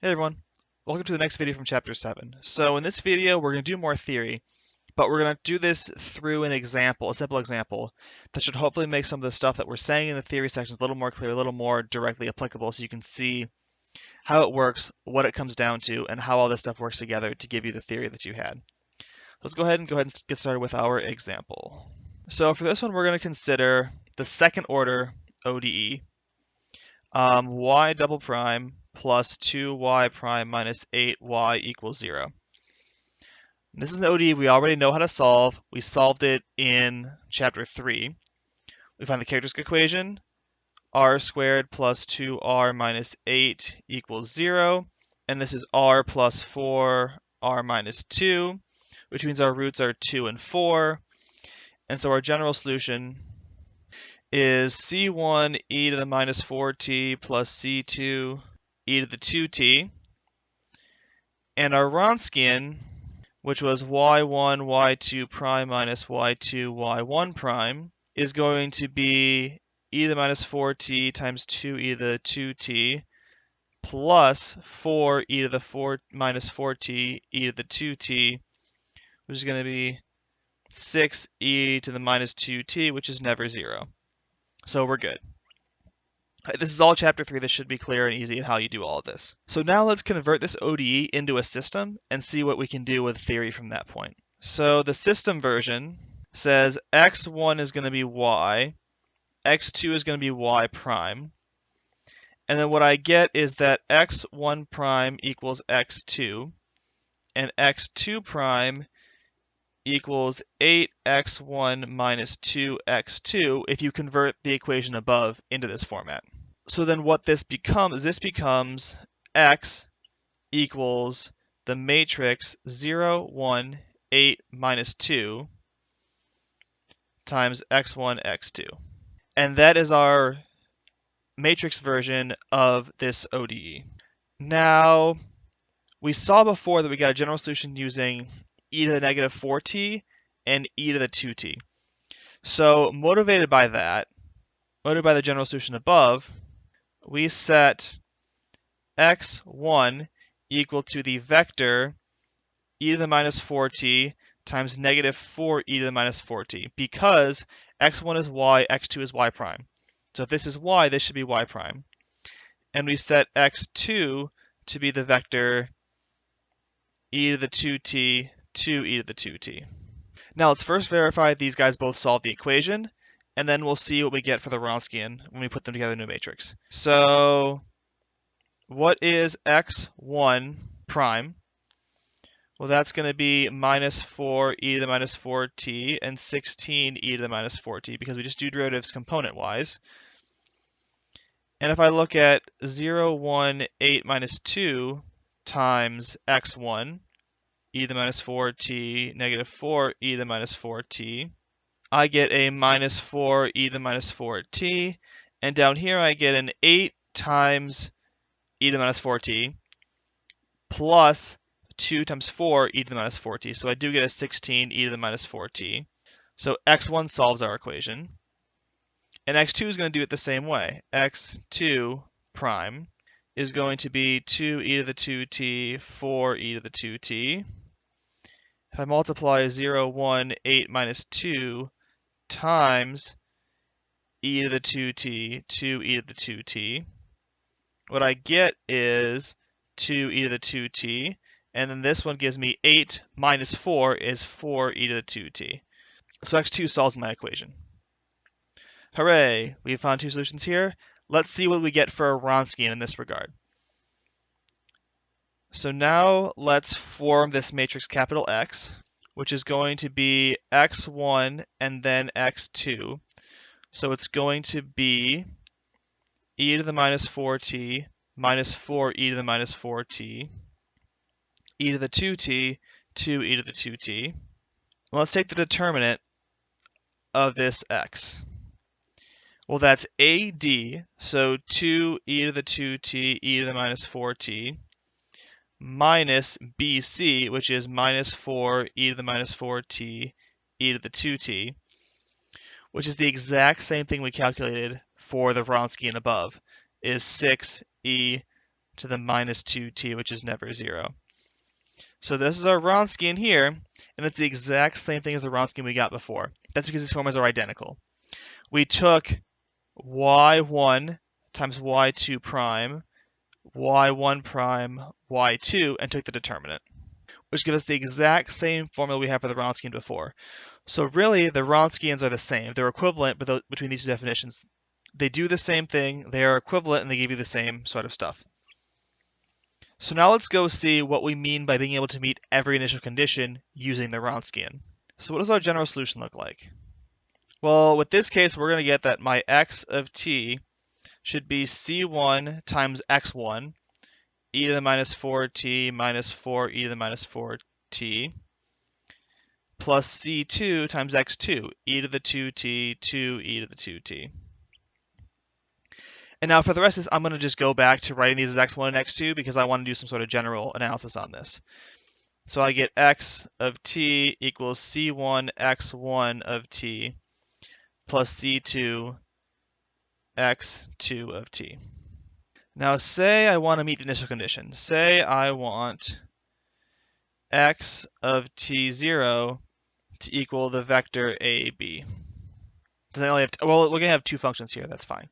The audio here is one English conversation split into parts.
Hey everyone, welcome to the next video from Chapter 7. So in this video, we're going to do more theory, but we're going to do this through an example, a simple example, that should hopefully make some of the stuff that we're saying in the theory sections a little more clear, a little more directly applicable, so you can see how it works, what it comes down to, and how all this stuff works together to give you the theory that you had. Let's go ahead and get started with our example. So for this one, we're going to consider the second order ODE. Y double prime plus 2y prime minus 8y equals 0. This is an ODE we already know how to solve. We solved it in chapter 3. We find the characteristic equation, r squared plus 2r minus 8 equals 0. And this is r plus 4, r minus 2, which means our roots are 2 and 4. And so our general solution is c1 e to the minus 4t plus c2 e to the 2t. And our Wronskian, which was y1, y2 prime minus y2, y1 prime, is going to be e to the minus 4t times 2e to the 2t plus 4 e to the 4 minus 4t e to the 2t, which is going to be 6e to the minus 2t, which is never 0. So we're good. This is all chapter 3. This should be clear and easy in how you do all of this. So now let's convert this ODE into a system and see what we can do with theory from that point. So the system version says x1 is going to be y, x2 is going to be y prime, and then what I get is that x1 prime equals x2, and x2 prime equals 8x1 minus 2x2 if you convert the equation above into this format. So then what this becomes x equals the matrix 0, 1, 8, minus 2 times x1, x2. And that is our matrix version of this ODE. Now, we saw before that we got a general solution using e to the negative 4t and e to the 2t. So motivated by the general solution above, we set x1 equal to the vector e to the minus 4t times negative 4 e to the minus 4t, because x1 is y, x2 is y prime. So if this is y, this should be y prime. And we set x2 to be the vector e to the 2t, 2e to the 2t. Now let's first verify these guys both solve the equation, and then we'll see what we get for the Wronskian when we put them together in a matrix. So what is x1 prime? Well, that's going to be minus 4 e to the minus 4t and 16 e to the minus 4t, because we just do derivatives component-wise. And if I look at 0, 1, 8 minus 2 times x1, e to the minus 4t, negative 4 e to the minus 4t, I get a minus 4 e to the minus 4t, and down here I get an 8 times e to the minus 4t plus 2 times 4 e to the minus 4t. So I do get a 16 e to the minus 4t. So x1 solves our equation. And x2 is going to do it the same way. x2 prime is going to be 2 e to the 2t, 4 e to the 2t. If I multiply 0, 1, 8 minus 2 times e to the 2t, 2e to the 2t, what I get is 2e to the 2t, and then this one gives me 8 minus 4 is 4e to the 2t. So x2 solves my equation. Hooray! We found two solutions here. Let's see what we get for a Wronskian in this regard. So now let's form this matrix capital X, which is going to be x1 and then x2. So it's going to be e to the minus 4t minus 4e to the minus 4t, e to the 2t, 2e to the 2t. Let's take the determinant of this x. Well, that's AD, so 2e to the 2t, e to the minus 4t, minus BC, which is minus 4e to the minus 4t, e to the 2t, which is the exact same thing we calculated for the Wronskian above, is 6e to the minus 2t, which is never 0. So this is our Wronskian here, and it's the exact same thing as the Wronskian we got before. That's because these formulas are identical. We took y1 times y2 prime, y1 prime, y2, and took the determinant, which gives us the exact same formula we had for the Wronskian before. So really, the Wronskians are the same. They're equivalent between these two definitions. They do the same thing, they are equivalent, and they give you the same sort of stuff. So now let's go see what we mean by being able to meet every initial condition using the Wronskian. So what does our general solution look like? Well, with this case, we're going to get that my x of t should be c1 times x1, e to the minus 4t minus 4 e to the minus 4t, plus c2 times x2, e to the 2t, 2e to the 2t. And now for the rest of this, I'm going to just go back to writing these as x1 and x2 because I want to do some sort of general analysis on this. So I get x of t equals c1 x1 of t plus c2 x2 of t. Now say I want to meet the initial condition. Say I want x of t0 to equal the vector ab. Then I only have well, we're going to have two functions here. That's fine.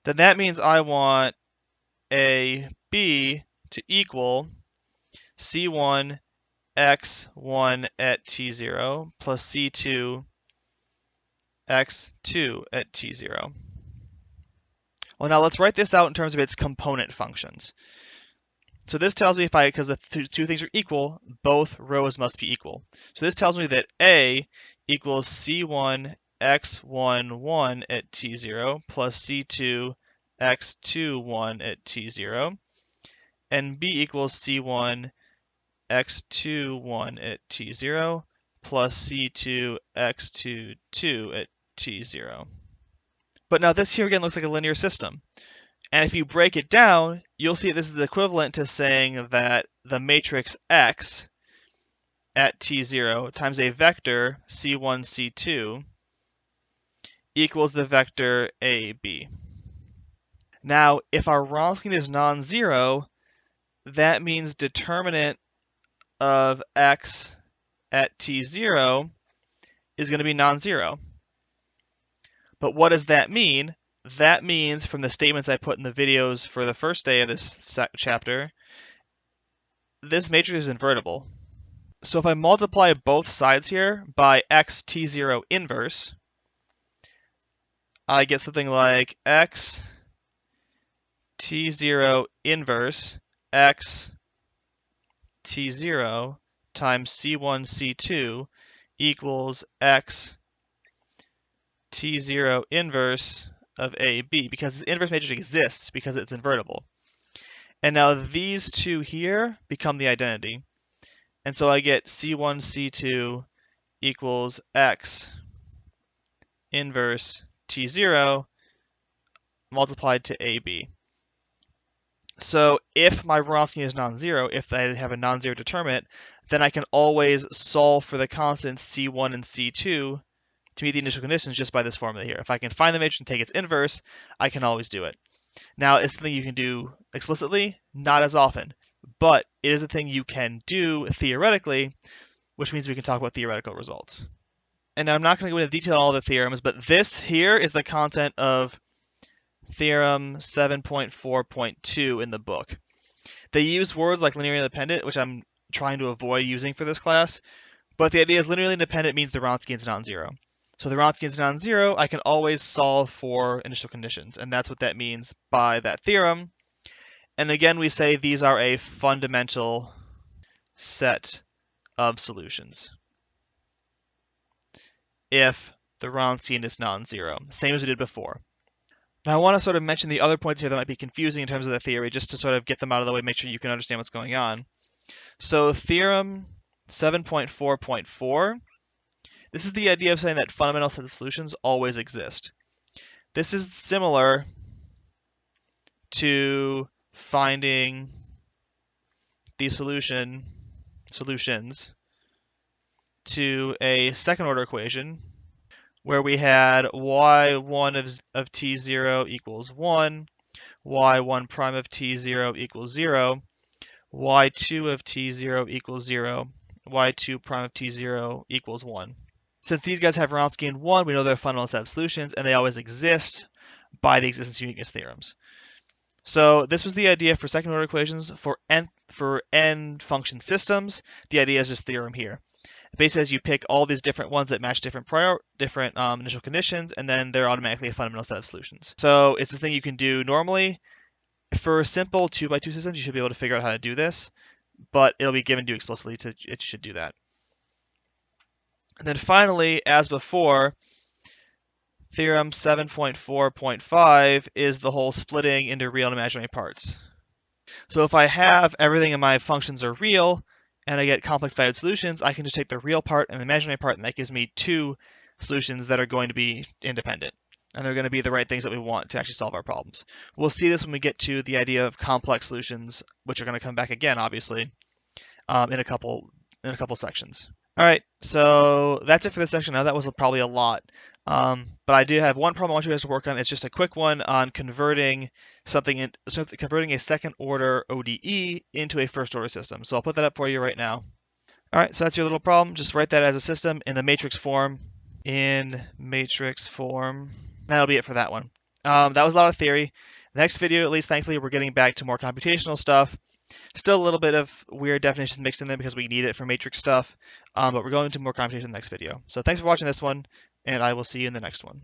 Then that means I want ab to equal c1 x1 at t0 plus c2 x2 at t0. Well, now let's write this out in terms of its component functions. So this tells me because the two things are equal, both rows must be equal. So this tells me that A equals c1 x1 1 at t0 plus c2 x2 1 at t0, and B equals c1 x2 1 at t0 plus c2 x2 2 at t0. But now this here again looks like a linear system. And if you break it down, you'll see this is equivalent to saying that the matrix X at t0 times a vector c1, c2 equals the vector ab. Now, if our Wronskian is non-zero, that means determinant of x at t0 is going to be non-zero. But what does that mean? That means, from the statements I put in the videos for the first day of this chapter, this matrix is invertible. So if I multiply both sides here by x t0 inverse, I get something like x t0 inverse x t0 times c1 c2 equals x t0 inverse of AB, because this inverse matrix exists because it's invertible. And now these two here become the identity. And so I get c1 c2 equals x inverse t0 multiplied to AB. So if my Wronskian is non-zero, if I have a non-zero determinant, then I can always solve for the constants c1 and c2 to meet the initial conditions just by this formula here. If I can find the matrix and take its inverse, I can always do it. Now, it's something you can do explicitly, not as often, but it is a thing you can do theoretically, which means we can talk about theoretical results. And now I'm not going to go into detail on all the theorems, but this here is the content of theorem 7.4.2 in the book. They use words like linearly independent, which I'm trying to avoid using for this class, but the idea is linearly independent means the Wronskian is non-zero. So the Wronskian is non-zero, I can always solve for initial conditions, and that's what that means by that theorem. And again, we say these are a fundamental set of solutions if the Wronskian is non-zero, same as we did before. Now I want to sort of mention the other points here that might be confusing in terms of the theory, just to sort of get them out of the way, make sure you can understand what's going on. So theorem 7.4.4, this is the idea of saying that fundamental sets of solutions always exist. This is similar to finding the solutions to a second order equation where we had y1 of t0 equals 1 y1 prime of t0 equals 0, y2 of t0 equals 0, y2 prime of t0 equals 1. Since these guys have Wronskian 1, we know they're fundamental set of solutions, and they always exist by the existence uniqueness theorems. So this was the idea for second order equations. For n function systems, the idea is this theorem here. It basically says you pick all these different ones that match different initial conditions, and then they're automatically a fundamental set of solutions. So it's the thing you can do normally. For simple 2x2 systems, you should be able to figure out how to do this, but it'll be given to you explicitly it should do that. And then finally, as before, theorem 7.4.5 is the whole splitting into real and imaginary parts. So if I have everything in my functions are real, and I get complex valued solutions, I can just take the real part and the imaginary part, and that gives me two solutions that are going to be independent. And they're going to be the right things that we want to actually solve our problems. We'll see this when we get to the idea of complex solutions, which are going to come back again, obviously, in a couple sections. All right, so that's it for this section. Now that was probably a lot, but I do have one problem I want you guys to work on. It's just a quick one on converting converting a second order ODE into a first order system. So I'll put that up for you right now. All right, so that's your little problem. Just write that as a system in the matrix form. That'll be it for that one. That was a lot of theory. Next video, at least thankfully, we're getting back to more computational stuff. Still a little bit of weird definitions mixed in there because we need it for matrix stuff, but we're going into more computation in the next video. So thanks for watching this one, and I will see you in the next one.